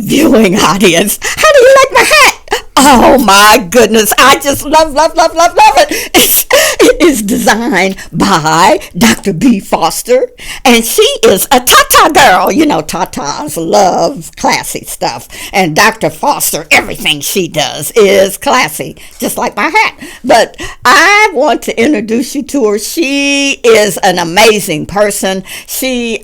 viewing audience. How do you like my hat? Oh my goodness, I just love it. It is designed by Dr. Bea Foster, and she is a Tata girl. You know, Tatas love classy stuff, and Dr. Foster, everything she does is classy, just like my hat. But I want to introduce you to her. She is an amazing person. She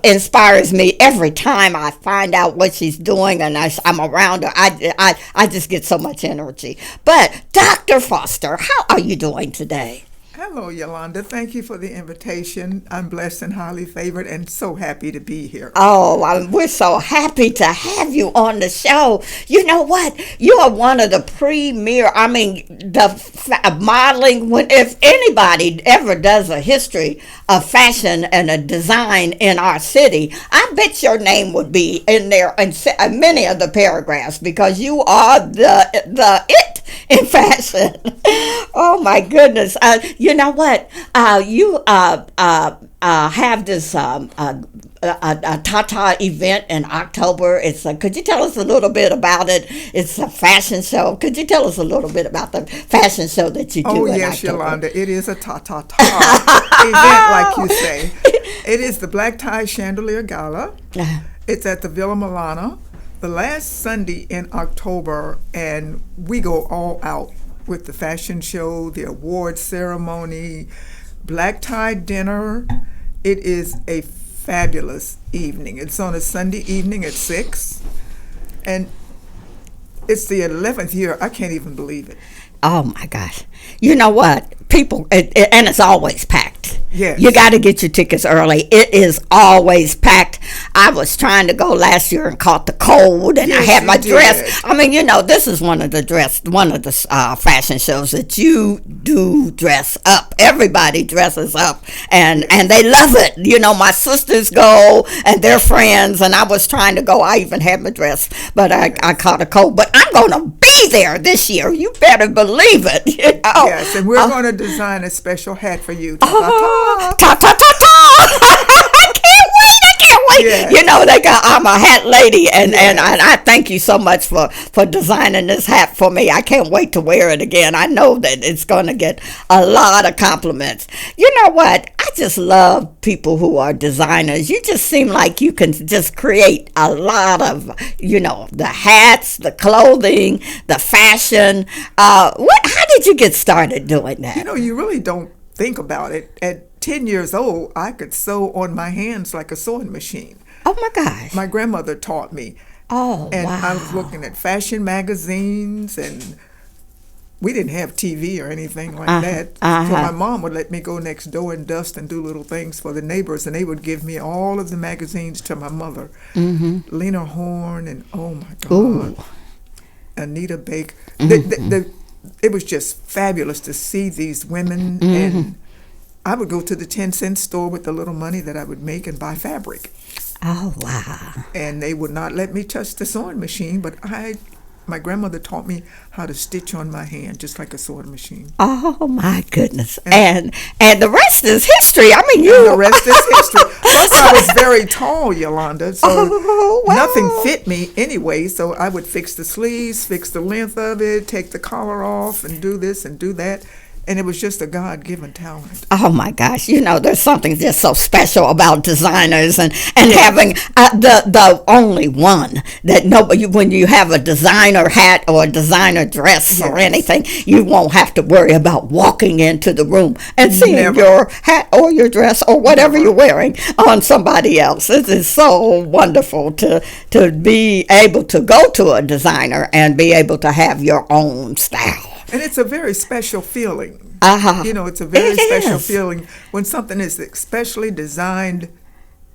inspires me every time I find out what she's doing, and I'm around her. I just get so much energy. But Dr. Foster, how are you doing today? Hello, Yolanda. Thank you for the invitation. I'm blessed and highly favored and so happy to be here. Oh, we're so happy to have you on the show. You know what? You are one of the premier, modeling. If anybody ever does a history of fashion and a design in our city, I bet your name would be in there in many of the paragraphs, because you are the it in fashion. Oh my goodness. You know what? You have this a Tata event in October. Could you tell us a little bit about it? It's a fashion show. Could you tell us a little bit about the fashion show that you do in October? Oh, yes, Yolanda. It is a Tata event, like you say. It is the Black Tie Chandelier Gala. It's at the Villa Milana the last Sunday in October, and we go all out with the fashion show, the award ceremony, black tie dinner. It is a fabulous evening. It's on a Sunday evening at 6, and it's the 11th year. I can't even believe it. Oh my gosh. You know what? People, and it's always packed. Yes. You got to get your tickets early. It is always packed. I was trying to go last year and caught the cold, and yes, I had my dress. I mean, you know, this is one of the fashion shows that you do dress up. Everybody dresses up, and they love it. You know, my sisters go, and their friends, and I was trying to go. I even had my dress, but I caught a cold. But I'm going to be there this year. You better believe it. You know? Yes, and we're going to design a special hat for you. I can't wait. Yes. You know, I'm a hat lady, and I thank you so much for designing this hat for me. I can't wait to wear it again. I know that it's going to get a lot of compliments. You know what? I just love people who are designers. You just seem like you can just create a lot of, you know, the hats, the clothing, the fashion. How did you get started doing that? You know, you really don't think about it. At 10 years old, I could sew on my hands like a sewing machine. Oh my gosh. My grandmother taught me. Oh, and wow. I was looking at fashion magazines, and we didn't have TV or anything like that. So my mom would let me go next door and dust and do little things for the neighbors, and they would give me all of the magazines to my mother. Mm-hmm. Lena Horne, and oh my God, ooh. Anita Baker. Mm-hmm. It was just fabulous to see these women, mm-hmm. and I would go to the 10-cent store with the little money that I would make and buy fabric. Oh, wow. And they would not let me touch the sewing machine, but my grandmother taught me how to stitch on my hand, just like a sewing machine. Oh my goodness! And the rest is history. I mean, the rest is history. Plus, I was very tall, Yolanda, so nothing fit me anyway. So I would fix the sleeves, fix the length of it, take the collar off, and do this and do that. And it was just a God-given talent. Oh my gosh! You know, there's something just so special about designers and having the only one that nobody. When you have a designer hat or a designer dress or anything, you won't have to worry about walking into the room and seeing your hat or your dress or whatever you're wearing on somebody else. It is so wonderful to be able to go to a designer and be able to have your own style. And it's a very special feeling. Uh-huh. You know, it's a very special feeling when something is especially designed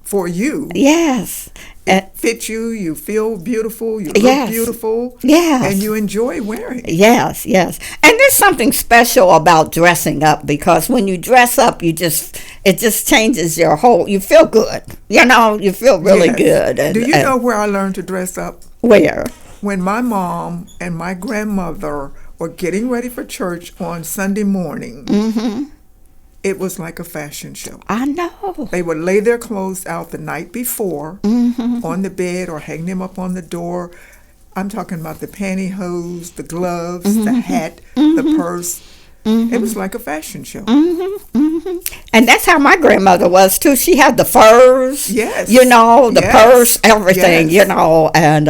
for you. Yes. It fits you, you feel beautiful, you look beautiful. Yes. And you enjoy wearing it. Yes. And there's something special about dressing up, because when you dress up, it just changes your whole, you feel good. You know, you feel really good. And, do you know where I learned to dress up? Where? When my mom and my grandmother were getting ready for church on Sunday morning. Mm-hmm. it was like a fashion show. I know. They would lay their clothes out the night before on the bed or hang them up on the door. I'm talking about the pantyhose, the gloves, the hat, the purse. It was like a fashion show. And that's how my grandmother was too. She had the furs, Yes. you know, the Yes. purse, everything, Yes. you know. And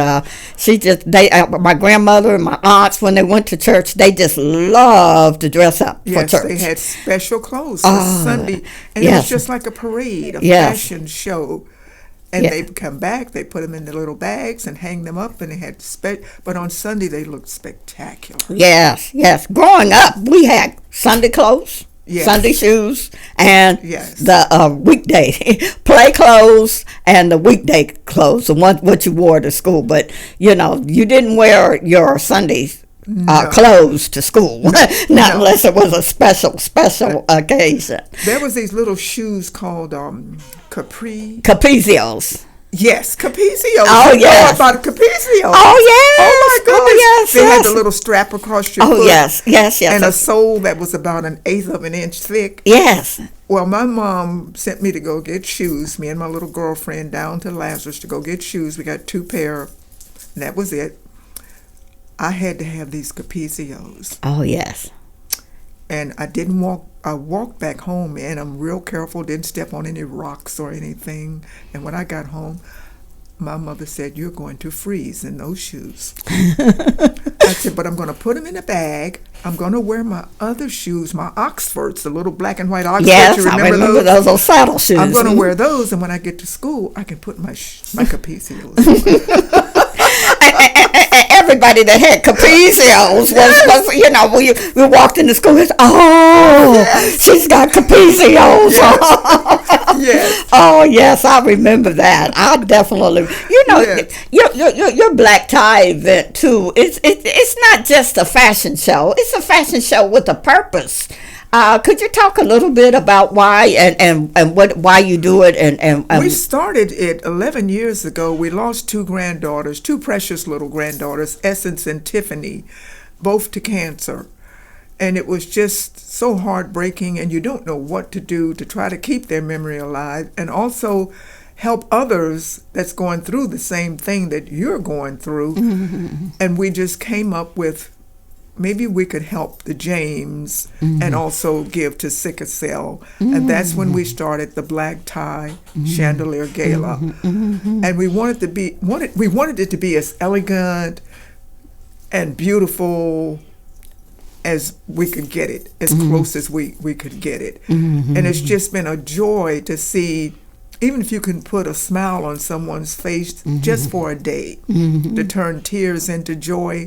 my grandmother and my aunts, when they went to church, they just loved to dress up for Yes, church. they had special clothes for Sunday. And it yes. was just like a parade, a Yes. fashion show. And Yeah. they'd come back, they put them in the little bags and hang them up, and they had but on Sunday they looked spectacular. Yes, yes. Growing up, we had Sunday clothes, Yes. Sunday shoes, and Yes. the weekday play clothes and the weekday clothes, the one what you wore to school. But you know, you didn't wear your Sunday clothes to school, not unless it was a special occasion. There was these little shoes called Capri. Caprizios. Yes, Capizios. Oh, You know yes. about Capizios. Oh yes. Oh my goodness. yes. They had yes. the little strap across your Oh foot. yes. Yes. Yes. And a sole that was about 1/8 of an inch thick. yes. Well, my mom sent me to go get shoes, me and my little girlfriend down to Lazarus to go get shoes. We got 2 pair, and that was it. I had to have these Capizios. Oh yes. And I walked back home, and I'm real careful, didn't step on any rocks or anything. And when I got home, my mother said, "You're going to freeze in those shoes." I said, "But I'm going to put them in a bag. I'm going to wear my other shoes, my Oxfords, the little black and white Oxfords. Yes, You I remember those? those little saddle shoes. I'm going to wear those, and when I get to school, I can put my Capizios." Everybody that had Caprizios was you know, we walked into school and said, she's got Caprizios. Yes. Oh yes, I remember that. I definitely, you know, Yes. your black tie event too. It's not just a fashion show. It's a fashion show with a purpose. Could you talk a little bit about why and why you do it and We started it 11 years ago. We lost 2 granddaughters, 2 precious little granddaughters, Essence and Tiffany, both to cancer. And it was just so heartbreaking, and you don't know what to do to try to keep their memory alive and also help others that's going through the same thing that you're going through. And we just came up with maybe we could help the James and also give to sickle cell. And that's when we started the Black Tie Chandelier Gala. And we wanted it to be as elegant and beautiful as we could get it, as close as we could get it. And it's just been a joy to see, even if you can put a smile on someone's face just for a day, to turn tears into joy,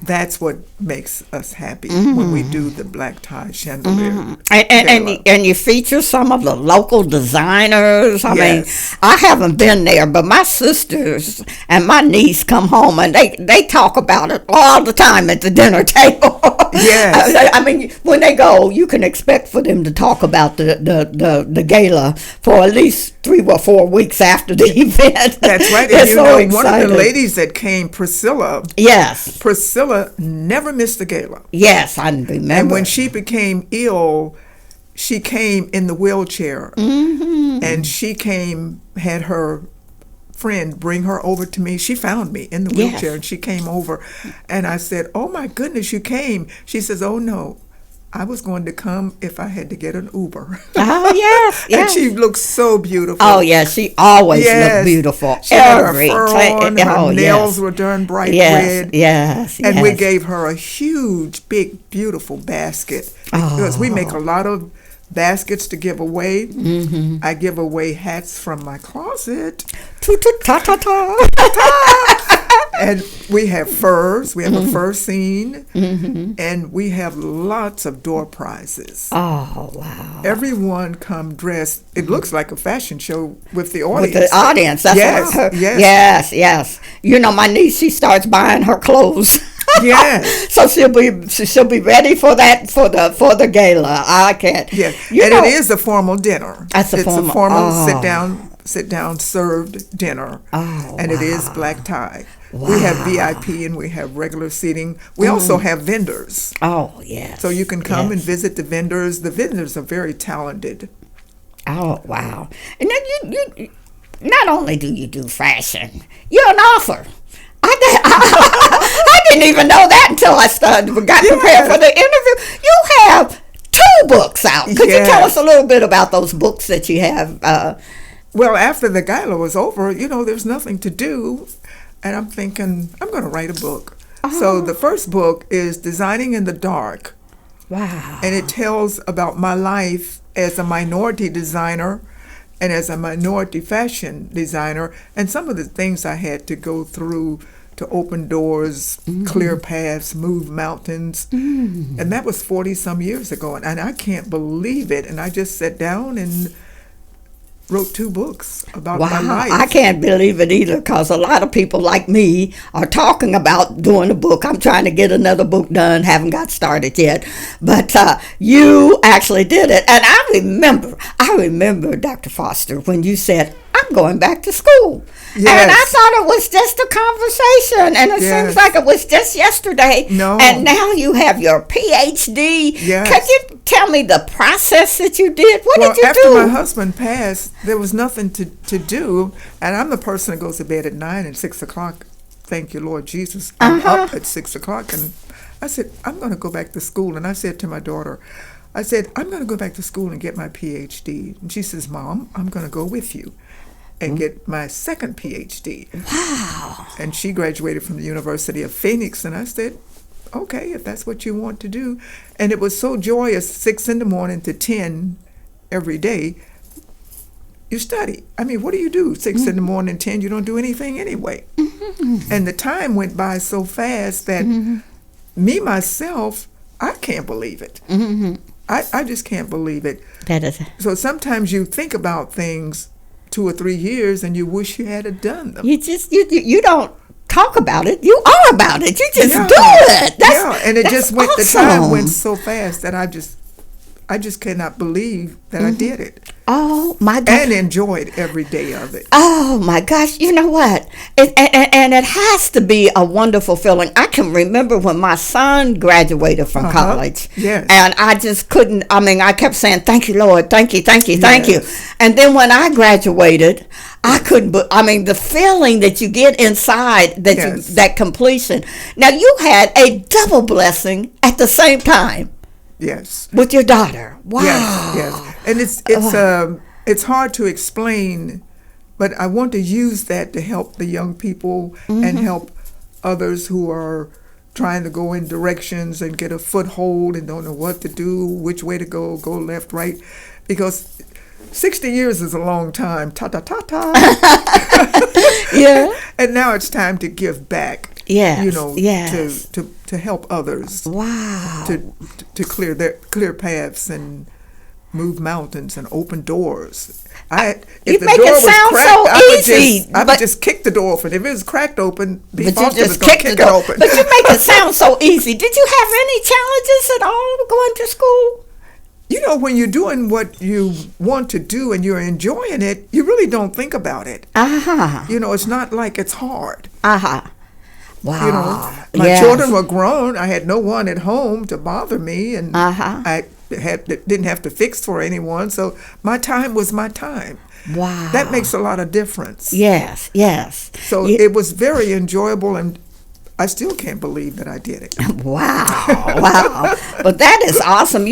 that's what makes us happy when we do the Black Tie Chandelier. And you feature some of the local designers. I mean, I haven't been there, but my sisters and my niece come home and they talk about it all the time at the dinner table. Yes. I mean, when they go, you can expect for them to talk about the gala for at least 3 or 4 weeks after the event. That's right. They're And you so know, excited. one of the ladies that came, Priscilla. Yes. Priscilla never missed the gala. Yes, I remember. And when she became ill, she came in the wheelchair. And she had her friend bring her over to me. She found me in the wheelchair, and she came over. And I said, "Oh my goodness, you came." She says, "Oh no, I was going to come if I had to get an Uber." Oh yes, yes. And she looked so beautiful. Oh yeah, she always looked beautiful. She had her Every fur on, her nails were done bright red. Yes, And we gave her a huge, big, beautiful basket because we make a lot of baskets to give away. I give away hats from my closet. And we have furs. We have a fur scene. And we have lots of door prizes. Oh, wow. Everyone come dressed. It looks like a fashion show with the audience. With the audience. That's Yes, what I heard. yes. Yes. You know, my niece, she starts buying her clothes. Yes. So she'll be ready for that for the gala. I can't. Yeah. You And know, it is a formal dinner. It's a formal sit down served dinner. Oh, and it is wow. black tie. We have VIP and we have regular seating. We also have vendors. Oh, yes. So you can come yes. and visit the vendors. The vendors are very talented. Oh, wow. And then you not only do you do fashion, you're an author. I didn't even know that until I got prepared for the interview. You have 2 books out. Could you tell us a little bit about those books that you have? Well, after the gala was over, there's nothing to do. And I'm thinking, I'm going to write a book. So the first book is Designing in the Dark. Wow. And it tells about my life as a minority designer and as a minority fashion designer, and some of the things I had to go through to open doors, clear paths, move mountains. And that was 40 some years ago, and I can't believe it. And I just sat down and wrote 2 books about my life. I can't believe it either, because a lot of people like me are talking about doing a book. I'm trying to get another book done, haven't got started yet. But you actually did it. And I remember, Dr. Foster, when you said, I'm going back to school. Yes. And I thought it was just a conversation, and it seems like it was just yesterday. No. And now you have your Ph.D. Yes. Could you tell me the process that you did? What did you after do? my husband passed, there was nothing to do, and I'm the person that goes to bed at 9 and 6 o'clock. Thank you, Lord Jesus. I'm up at 6 o'clock, and I said, I'm going to go back to school. And I said to my daughter, I'm going to go back to school and get my Ph.D. And she says, Mom, I'm going to go with you and get my second Ph.D. Wow. And she graduated from the University of Phoenix, and I said, okay, if that's what you want to do. And it was so joyous, 6 in the morning to 10 every day. You study. I mean, what do you do? 6 in the morning, 10, you don't do anything anyway. And the time went by so fast that me, myself, I can't believe it. I just can't believe it. That is. So sometimes you think about things 2 or 3 years and you wish you had done them. You don't talk about it. You are about it. You just do it. And it just went. Awesome. The time went so fast that I just cannot believe that I did it. Oh my God! And enjoyed every day of it. Oh my gosh! You know what? And it has to be a wonderful feeling. I can remember when my son graduated from college. Yes. And I just couldn't. I mean, I kept saying, "Thank you, Lord. Thank you, thank you, thank you." And then when I graduated, I couldn't. But I mean, the feeling that you get inside that completion. Now you had a double blessing at the same time. Yes. With your daughter. Wow. Yes. And it's hard to explain, but I want to use that to help the young people and help others who are trying to go in directions and get a foothold and don't know what to do, which way to go left, right, because 60 years is a long time. Yeah. And now it's time to give back. Yes. To help others. Wow. To clear paths and move mountains and open doors. If the door was cracked, I would just kick the door open. If it was cracked open, Bea Foster was going to kick it open. But you make it sound so easy. Did you have any challenges at all going to school? When you're doing what you want to do and you're enjoying it, you really don't think about it. It's not like it's hard. Wow. My children were grown. I had no one at home to bother me, and I didn't have to fix for anyone. So my time was my time. Wow. That makes a lot of difference. Yes. So it was very enjoyable, and I still can't believe that I did it. Wow. But that is awesome.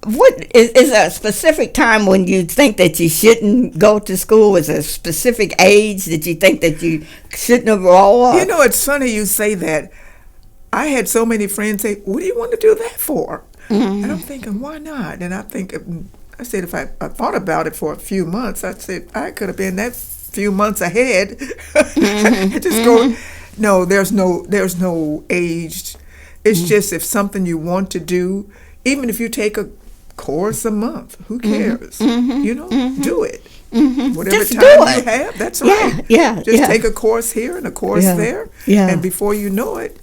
What is there a specific time when you think that you shouldn't go to school? Is there a specific age that you think that you shouldn't enroll? It's funny you say that. I had so many friends say, "What do you want to do that for?" And I'm thinking, why not? And I said, if I thought about it for a few months, I said I could have been that few months ahead. Just go. No, there's no age. It's just if something you want to do, even if you take a course a month, who cares? Do it. Whatever just time you have, that's right. Yeah. Just take a course here and a course there, Yeah. and before you know it,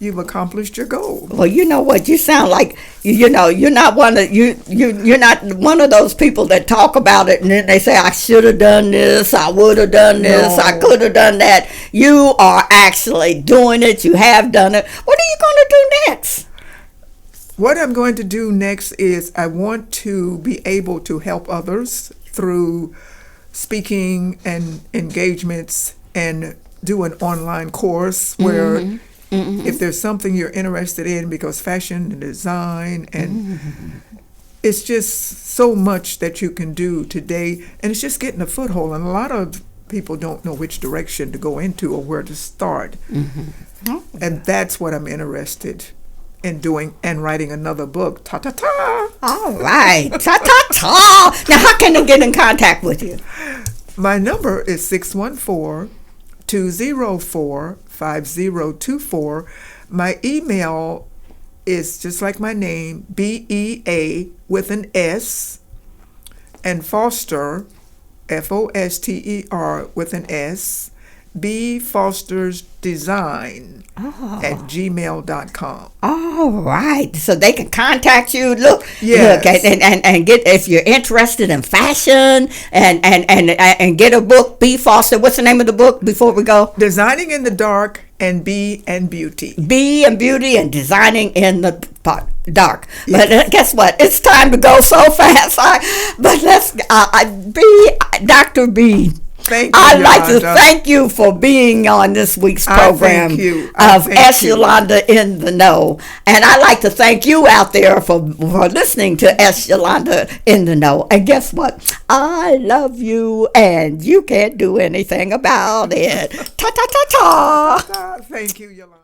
you've accomplished your goal. Well, you know what? You sound like you're not you're not one of those people that talk about it and then they say, I should have done this, I would have done this, I could have done that. You are actually doing it. You have done it. What are you going to do next? What I'm going to do next is I want to be able to help others through speaking and engagements and do an online course where if there's something you're interested in, because fashion and design and it's just so much that you can do today, and it's just getting a foothold, and a lot of people don't know which direction to go into or where to start. And that's what I'm interested in doing, and writing another book. Ta ta ta. All right. Ta ta ta. Now, how can they get in contact with you? My number is 614-204-5024. My email is just like my name, Bea with an S, and Foster, Foster with an S, B Foster's Design at gmail.com. All right. So they can contact you. Look, Yes. look, and get, if you're interested in fashion and get a book, B Foster. What's the name of the book before we go? Designing in the Dark and Bee and Beauty. Be and Beauty and Designing in the Dark. But guess what? It's time to go so fast. But let's, Dr. B. Thank you, I'd like to Yolanda. thank you for being on this week's I program thank you. of thank S. you. Yolanda in the Know. And I'd like to thank you out there for listening to S. Yolanda in the Know. And guess what? I love you, and you can't do anything about it. Ta ta ta ta. Thank you, Yolanda.